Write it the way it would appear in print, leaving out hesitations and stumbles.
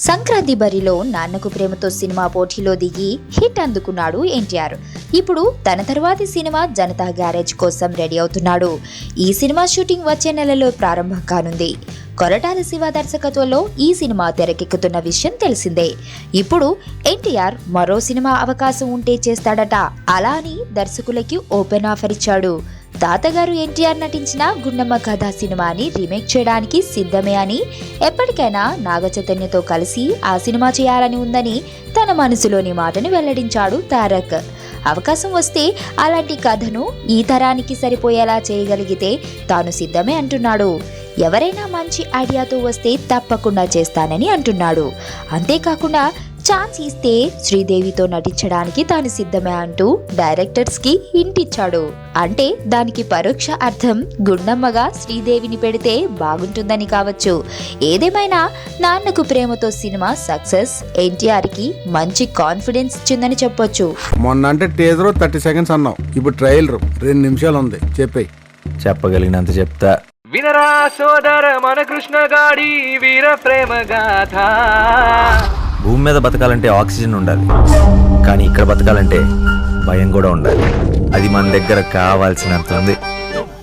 సంక్రాంతి బరిలో నాన్నకు ప్రేమతో సినిమా పోటీలో దిగి హిట్ అందుకున్నాడు ఎన్టీఆర్. ఇప్పుడు తన తర్వాతి సినిమా జనతా గ్యారేజ్ కోసం రెడీ అవుతున్నాడు. ఈ సినిమా షూటింగ్ వచ్చే నెలలో ప్రారంభం కానుంది. కొరటాల శివ దర్శకత్వంలో ఈ సినిమా తెరకెక్కుతున్న విషయం తెలిసిందే. ఇప్పుడు ఎన్టీఆర్ మరో సినిమా అవకాశం ఉంటే చేస్తాడట. అలా అని దర్శకులకి ఓపెన్ ఆఫర్ ఇచ్చాడు. తాతగారు ఎన్టీఆర్ నటించిన గుండమ్మ కథ సినిమాని రీమేక్ చేయడానికి సిద్ధమే అని, ఎప్పటికైనా నాగచైతన్యతో కలిసి ఆ సినిమా చేయాలని ఉందని తన మనసులోని మాటను వెల్లడించాడు తారక్. అవకాశం వస్తే అలాంటి కథను ఈ తరానికి సరిపోయేలా చేయగలిగితే తాను సిద్ధమే అంటున్నాడు. ఎవరైనా మంచి ఐడియాతో వస్తే తప్పకుండా చేస్తానని అంటున్నాడు. అంతేకాకుండా ఛాన్స్ ఇస్తే శ్రీదేవితో నటించడానికి తాను సిద్ధమే అంటూ డైరెక్టర్స్ కి హింట్ ఇచ్చాడు. అంటే దానికి పరోక్ష అర్థం గుండమ్మగా శ్రీదేవిని పెడితే బాగుంటుందని కావచ్చు. ఏదేమైనా నాన్నకు ప్రేమతో సినిమా సక్సెస్ ఎన్టీఆర్ కి మంచి కాన్ఫిడెన్స్ ఇచ్చిందని చెప్పొచ్చు. మొన్న అంటే టీజర్ 30 సెకండ్స్ అన్నావు, ఇప్పుడు ట్రైలర్ 2 నిమిషాలు ఉంది. చెప్పేయి. చెప్పగలిగినంత చెప్తా. వినరా సోదర మన కృష్ణ గాడి వీర ప్రేమ గాథ. భూమి మీద బతకాలంటే ఆక్సిజన్ ఉండాలి, కానీ ఇక్కడ బతకాలంటే భయం కూడా ఉండాలి. అది మన దగ్గర కావాల్సినంత ఉంది.